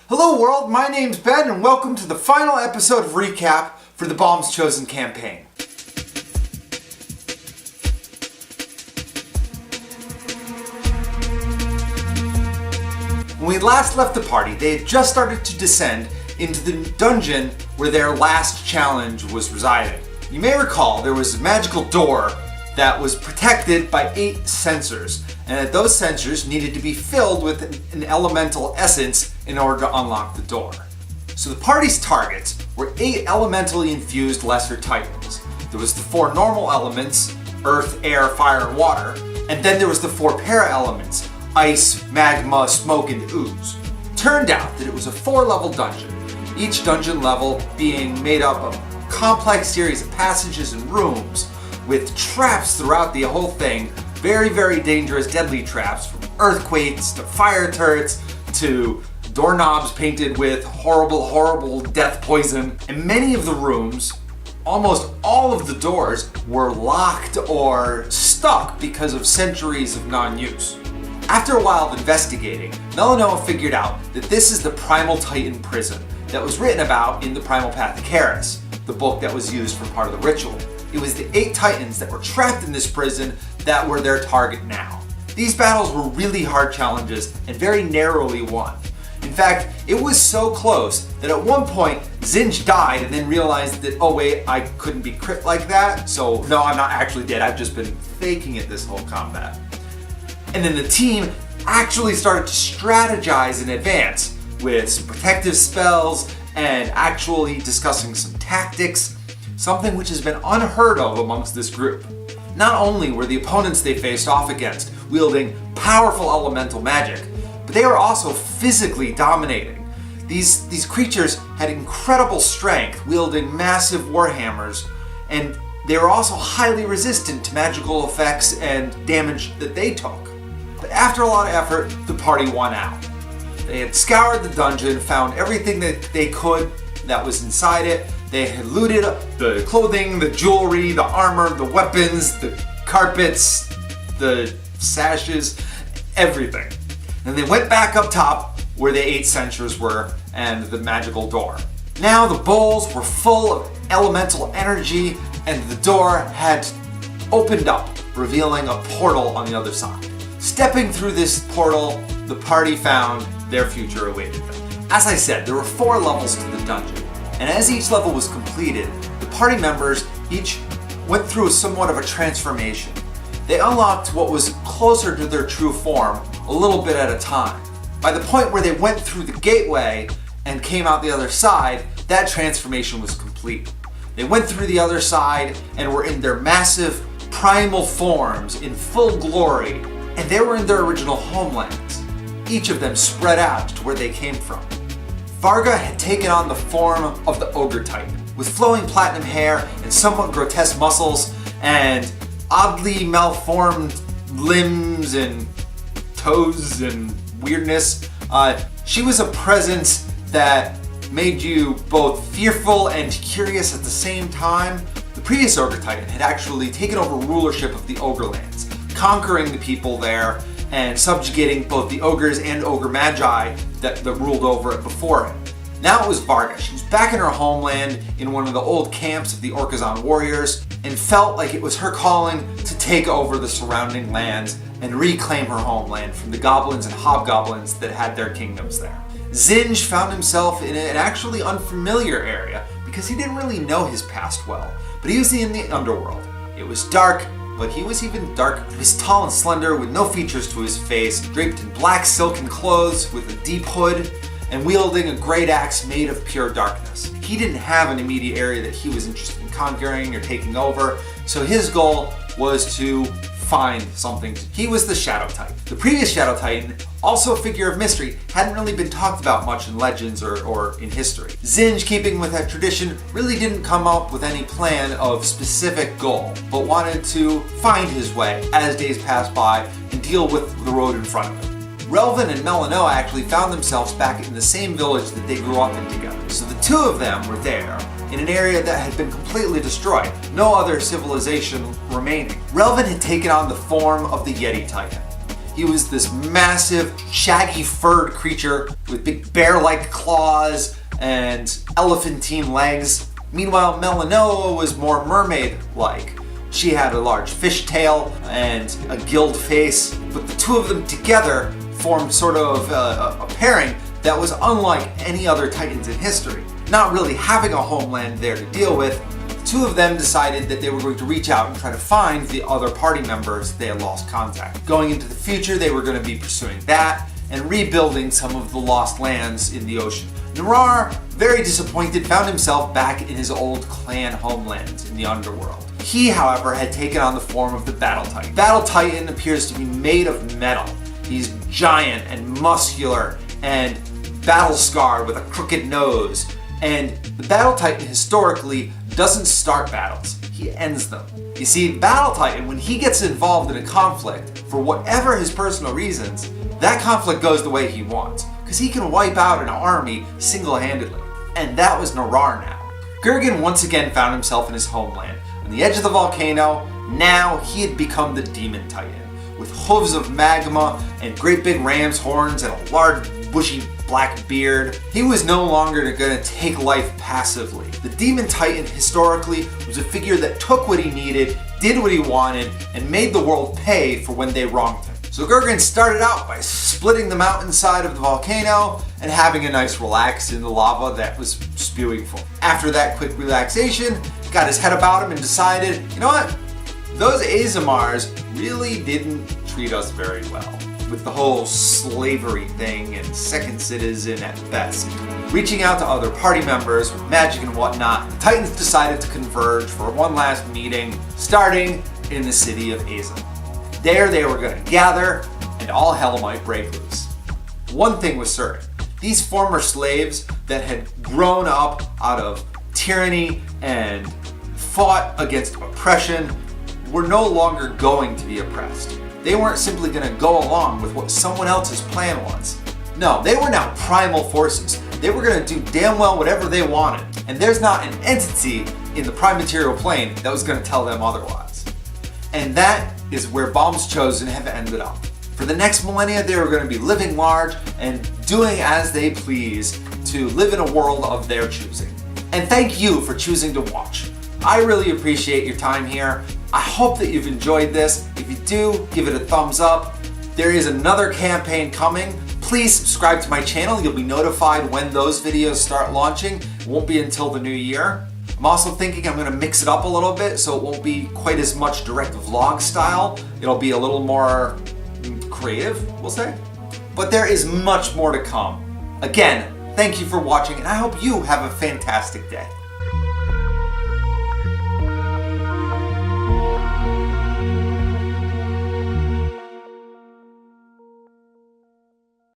Hello world, my name's Ben and welcome to the final episode of Recap for the Balm's Chosen campaign. When we last left the party, they had just started to descend into the dungeon where their last challenge was residing. You may recall there was a magical door that was protected by 8 sensors, and that those sensors needed to be filled with an elemental essence in order to unlock the door. So the party's targets were 8 elementally infused lesser titans. There was the 4 normal elements, earth, air, fire, and water, and then there was the 4 para-elements, ice, magma, smoke, and ooze. Turned out that it was a 4-level dungeon, each dungeon level being made up of a complex series of passages and rooms with traps throughout the whole thing, very, very dangerous, deadly traps, from earthquakes to fire turrets to doorknobs painted with horrible, horrible death poison. And many of the rooms, almost all of the doors, were locked or stuck because of centuries of non-use. After a while of investigating, Melanoa figured out that this is the Primal Titan Prison that was written about in the Primal Path, the book that was used for part of the ritual. It was the 8 titans that were trapped in this prison that were their target now. These battles were really hard challenges and very narrowly won. In fact, it was so close that at one point, Zinj died and then realized that, oh wait, I couldn't be crit like that, so no, I'm not actually dead, I've just been faking it this whole combat. And then the team actually started to strategize in advance with some protective spells and actually discussing some tactics, something which has been unheard of amongst this group. Not only were the opponents they faced off against wielding powerful elemental magic, but they were also physically dominating. These creatures had incredible strength, wielding massive warhammers, and they were also highly resistant to magical effects and damage that they took. But after a lot of effort, the party won out. They had scoured the dungeon, found everything that they could that was inside it. They had looted the clothing, the jewelry, the armor, the weapons, the carpets, the sashes, everything. And they went back up top where the 8 sensors were and the magical door. Now the bowls were full of elemental energy and the door had opened up, revealing a portal on the other side. Stepping through this portal, the party found their future awaited them. As I said, there were 4 levels to the dungeon. And as each level was completed, the party members each went through somewhat of a transformation. They unlocked what was closer to their true form a little bit at a time. By the point where they went through the gateway and came out the other side, that transformation was complete. They went through the other side and were in their massive primal forms in full glory, and they were in their original homelands, each of them spread out to where they came from. Varga had taken on the form of the Ogre Titan, with flowing platinum hair and somewhat grotesque muscles and oddly malformed limbs and toes and weirdness. She was a presence that made you both fearful and curious at the same time. The previous Ogre Titan had actually taken over rulership of the Ogre lands, conquering the people there and subjugating both the ogres and ogre magi that ruled over it before him. Now it was Varga. She was back in her homeland in one of the old camps of the Orkazon warriors and felt like it was her calling to take over the surrounding lands and reclaim her homeland from the goblins and hobgoblins that had their kingdoms there. Zinj found himself in an actually unfamiliar area because he didn't really know his past well, but he was in the underworld. It was dark, but he was even darker. He was tall and slender with no features to his face, draped in black silken clothes with a deep hood, and wielding a great axe made of pure darkness. He didn't have an immediate area that he was interested in conquering or taking over, so his goal was to find something. He was the Shadow Titan. The previous Shadow Titan, also a figure of mystery, hadn't really been talked about much in legends or in history. Zinj, keeping with that tradition, really didn't come up with any plan of specific goal, but wanted to find his way as days passed by and deal with the road in front of him. Relvin and Melanoa actually found themselves back in the same village that they grew up in together. So the 2 of them were there in an area that had been completely destroyed, no other civilization remaining. Relvin had taken on the form of the Yeti Titan. He was this massive, shaggy furred creature with big bear-like claws and elephantine legs. Meanwhile, Melanoa was more mermaid-like. She had a large fish tail and a gilled face, but the two of them together formed sort of a pairing that was unlike any other Titans in history. Not really having a homeland there to deal with, the two of them decided that they were going to reach out and try to find the other party members they had lost contact. Going into the future, they were going to be pursuing that and rebuilding some of the lost lands in the ocean. Narar, very disappointed, found himself back in his old clan homeland in the underworld. He, however, had taken on the form of the Battle Titan. Battle Titan appears to be made of metal. He's giant and muscular and battle-scarred with a crooked nose. And the Battle Titan historically doesn't start battles, he ends them. You see, Battle Titan, when he gets involved in a conflict, for whatever his personal reasons, that conflict goes the way he wants, because he can wipe out an army single-handedly. And that was Narar now. Gurgen once again found himself in his homeland, on the edge of the volcano. Now he had become the Demon Titan, with hooves of magma and great big ram's horns and a large bushy black beard. He was no longer going to take life passively. The Demon Titan historically was a figure that took what he needed, did what he wanted, and made the world pay for when they wronged him. So Gurgen started out by splitting the mountainside of the volcano and having a nice relax in the lava that was spewing forth. After that quick relaxation, got his head about him and decided, you know what? Those Azamars really didn't treat us very well, with the whole slavery thing and second citizen at best. Reaching out to other party members with magic and whatnot, the Titans decided to converge for one last meeting, starting in the city of Azam. There they were going to gather, and all hell might break loose. One thing was certain: these former slaves that had grown up out of tyranny and fought against oppression were no longer going to be oppressed. They weren't simply going to go along with what someone else's plan was. No, they were now primal forces. They were going to do damn well whatever they wanted, and there's not an entity in the prime material plane that was going to tell them otherwise. And that is where Balm's Chosen have ended up. For the next millennia, they were going to be living large and doing as they please to live in a world of their choosing. And thank you for choosing to watch. I really appreciate your time here. I hope that you've enjoyed this. If you do, give it a thumbs up. There is another campaign coming. Please subscribe to my channel. You'll be notified when those videos start launching. It won't be until the new year. I'm also thinking I'm going to mix it up a little bit so it won't be quite as much direct vlog style. It'll be a little more creative, we'll say. But there is much more to come. Again, thank you for watching, and I hope you have a fantastic day.